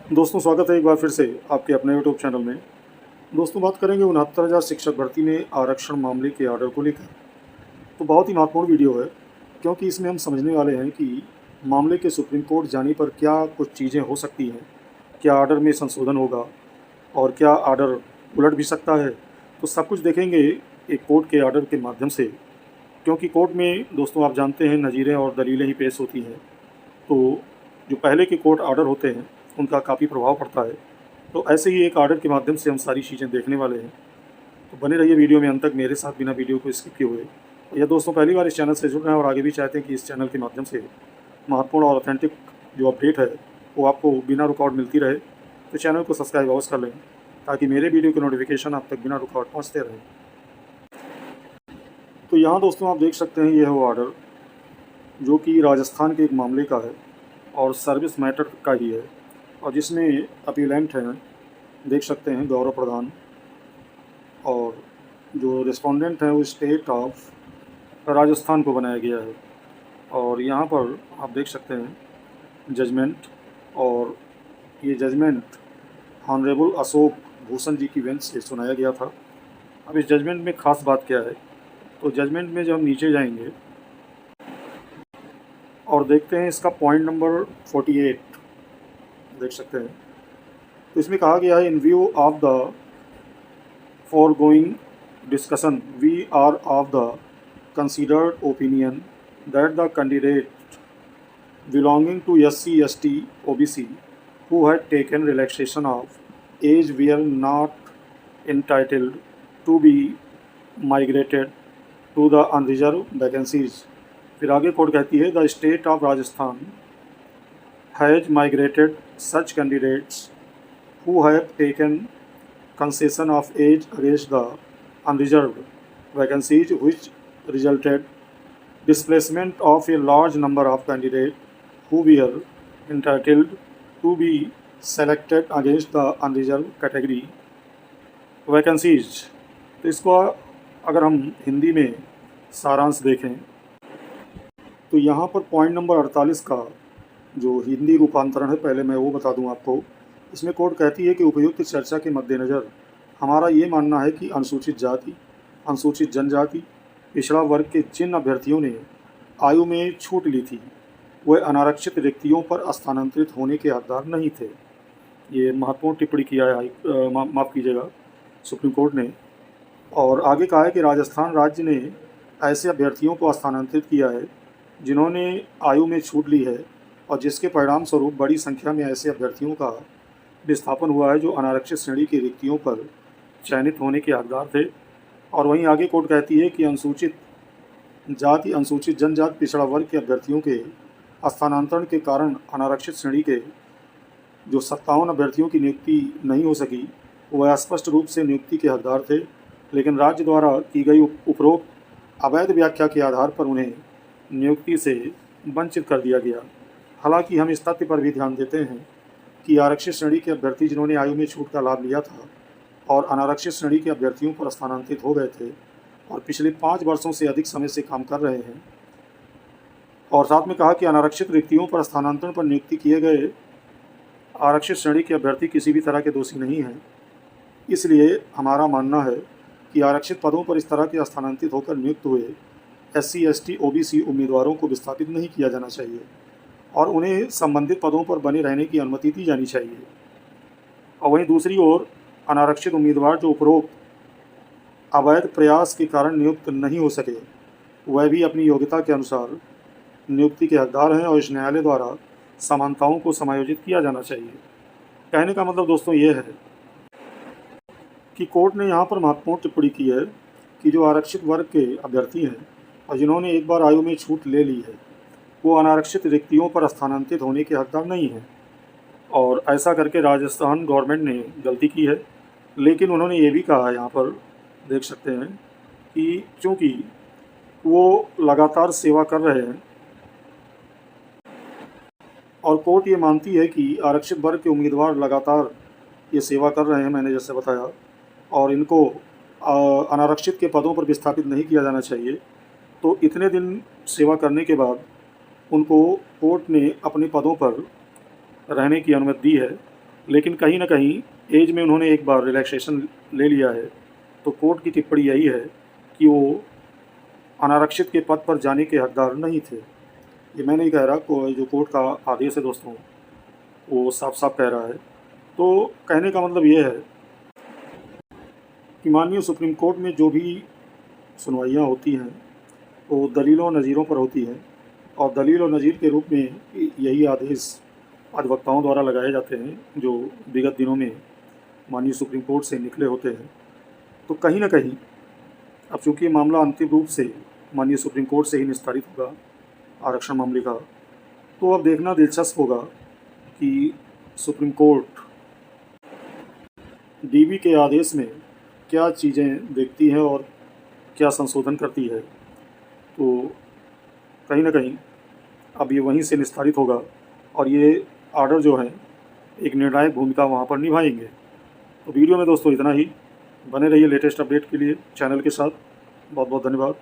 दोस्तों, स्वागत है एक बार फिर से आपके अपने यूट्यूब चैनल में। दोस्तों, बात करेंगे 69,000 शिक्षक भर्ती में आरक्षण मामले के ऑर्डर को लेकर। तो बहुत ही महत्वपूर्ण वीडियो है, क्योंकि इसमें हम समझने वाले हैं कि मामले के सुप्रीम कोर्ट जाने पर क्या कुछ चीज़ें हो सकती हैं, क्या ऑर्डर में संशोधन होगा और क्या ऑर्डर उलट भी सकता है। तो सब कुछ देखेंगे एक कोर्ट के ऑर्डर के माध्यम से, क्योंकि कोर्ट में दोस्तों आप जानते हैं नज़ीरें और दलीलें ही पेश होती हैं। तो जो पहले के कोर्ट ऑर्डर होते हैं उनका काफ़ी प्रभाव पड़ता है। तो ऐसे ही एक ऑर्डर के माध्यम से हम सारी चीज़ें देखने वाले हैं। तो बने रहिए वीडियो में अंत तक मेरे साथ, बिना वीडियो को स्किप किए हुए। और यह दोस्तों पहली बार इस चैनल से जुड़ रहे हैं और आगे भी चाहते हैं कि इस चैनल के माध्यम से महत्वपूर्ण और ऑथेंटिक जो अपडेट है वो आपको बिना रुकावट मिलती रहे, तो चैनल को सब्सक्राइब अवश्य कर लें, ताकि मेरे वीडियो के नोटिफिकेशन आप तक बिना रुकावट पहुँचते रहें। तो यहाँ दोस्तों आप देख सकते हैं, ये है वो ऑर्डर जो कि राजस्थान के एक मामले का है और सर्विस मैटर का ही है, और जिसमें अपीलेंट हैं, देख सकते हैं गौरव प्रधान, और जो रिस्पोंडेंट हैं वो स्टेट ऑफ राजस्थान को बनाया गया है। और यहाँ पर आप देख सकते हैं जजमेंट, और ये जजमेंट ऑनरेबल अशोक भूषण जी की बेंच से सुनाया गया था। अब इस जजमेंट में ख़ास बात क्या है, तो जजमेंट में जब हम नीचे जाएंगे और देखते हैं इसका पॉइंट नंबर 48, देख सकते हैं। तो इसमें कहा गया है, इन view of the foregoing discussion, we are of the considered opinion that the candidate belonging to SC, ST, OBC who had taken relaxation of age were not entitled to be migrated to the unreserved vacancies. फिर आगे court कहती है, the state of Rajasthan has migrated such candidates who have taken concession of age against the unreserved vacancies, which resulted displacement of a large number of candidates who were entitled to be selected against the unreserved category vacancies। तो इसको अगर हम हिंदी में सारांश देखें तो यहाँ पर पॉइंट नंबर 48 का जो हिंदी रूपांतरण है, पहले मैं वो बता दूं आपको। इसमें कोर्ट कहती है कि उपयुक्त चर्चा के मद्देनज़र हमारा ये मानना है कि अनुसूचित जाति, अनुसूचित जनजाति, पिछड़ा वर्ग के जिन अभ्यर्थियों ने आयु में छूट ली थी, वे अनारक्षित रिक्तियों पर स्थानांतरित होने के हकदार नहीं थे। ये महत्वपूर्ण टिप्पणी किया है, माफ़ कीजिएगा, सुप्रीम कोर्ट ने। और आगे कहा है कि राजस्थान राज्य ने ऐसे अभ्यर्थियों को स्थानांतरित किया है जिन्होंने आयु में छूट ली है, और जिसके परिणाम स्वरूप बड़ी संख्या में ऐसे अभ्यर्थियों का विस्थापन हुआ है जो अनारक्षित श्रेणी की रिक्तियों पर चयनित होने के हकदार थे। और वहीं आगे कोर्ट कहती है कि अनुसूचित जाति, अनुसूचित जनजाति, पिछड़ा वर्ग के अभ्यर्थियों के स्थानांतरण के कारण अनारक्षित श्रेणी के जो 57 अभ्यर्थियों की नियुक्ति नहीं हो सकी, वह स्पष्ट रूप से नियुक्ति के हकदार थे, लेकिन राज्य द्वारा की गई उपरोक्त अवैध व्याख्या के आधार पर उन्हें नियुक्ति से वंचित कर दिया गया। हालांकि हम इस तथ्य पर भी ध्यान देते हैं कि आरक्षित श्रेणी के अभ्यर्थी जिन्होंने आयु में छूट का लाभ लिया था और अनारक्षित श्रेणी के अभ्यर्थियों पर स्थानांतरित हो गए थे और पिछले 5 वर्षों से अधिक समय से काम कर रहे हैं, और साथ में कहा कि अनारक्षित रिक्तियों पर स्थानांतरण पर नियुक्ति किए गए आरक्षित श्रेणी के अभ्यर्थी किसी भी तरह के दोषी नहीं हैं। इसलिए हमारा मानना है कि आरक्षित पदों पर इस तरह के स्थानांतरित होकर नियुक्त हुए SC, ST, OBC उम्मीदवारों को विस्थापित नहीं किया जाना चाहिए और उन्हें संबंधित पदों पर बने रहने की अनुमति दी जानी चाहिए। और वहीं दूसरी ओर अनारक्षित उम्मीदवार जो उपरोक्त अवैध प्रयास के कारण नियुक्त नहीं हो सके, वह भी अपनी योग्यता के अनुसार नियुक्ति के हकदार हैं और इस न्यायालय द्वारा समानताओं को समायोजित किया जाना चाहिए। कहने का मतलब दोस्तों ये है कि कोर्ट ने यहाँ पर महत्वपूर्ण टिप्पणी की है कि जो आरक्षित वर्ग के अभ्यर्थी हैं और जिन्होंने एक बार आयु में छूट ले ली है, वो अनारक्षित रिक्तियों पर स्थानांतरित होने के हकदार नहीं हैं। और ऐसा करके राजस्थान गवर्नमेंट ने गलती की है। लेकिन उन्होंने ये भी कहा, यहाँ पर देख सकते हैं, कि चूँकि वो लगातार सेवा कर रहे हैं और कोर्ट ये मानती है कि आरक्षित वर्ग के उम्मीदवार लगातार ये सेवा कर रहे हैं, मैंने जैसे बताया, और इनको अनारक्षित के पदों पर विस्थापित नहीं किया जाना चाहिए, तो इतने दिन सेवा करने के बाद उनको कोर्ट ने अपने पदों पर रहने की अनुमति दी है लेकिन कहीं ना कहीं एज में उन्होंने एक बार रिलैक्सेशन ले लिया है, तो कोर्ट की टिप्पणी यही है कि वो अनारक्षित के पद पर जाने के हकदार नहीं थे। ये मैं नहीं कह रहा, को जो कोर्ट का आदेश है दोस्तों, वो साफ साफ कह रहा है। तो कहने का मतलब ये है कि माननीय सुप्रीम कोर्ट में जो भी सुनवाइयाँ होती हैं वो दलीलों और नज़ीरों पर होती हैं, और दलील और नज़ीर के रूप में यही आदेश अधिवक्ताओं द्वारा लगाए जाते हैं जो विगत दिनों में माननीय सुप्रीम कोर्ट से निकले होते हैं। तो कहीं ना कहीं अब चूँकि ये मामला अंतिम रूप से माननीय सुप्रीम कोर्ट से ही निस्तारित होगा आरक्षण मामले का, तो अब देखना दिलचस्प होगा कि सुप्रीम कोर्ट डीबी के आदेश में क्या चीज़ें देखती है और क्या संशोधन करती है। तो कहीं ना कहीं अब ये वहीं से निस्तारित होगा और ये आर्डर जो है एक निर्णायक भूमिका वहाँ पर निभाएंगे। तो वीडियो में दोस्तों इतना ही। बने रहिए लेटेस्ट अपडेट के लिए चैनल के साथ। बहुत बहुत धन्यवाद।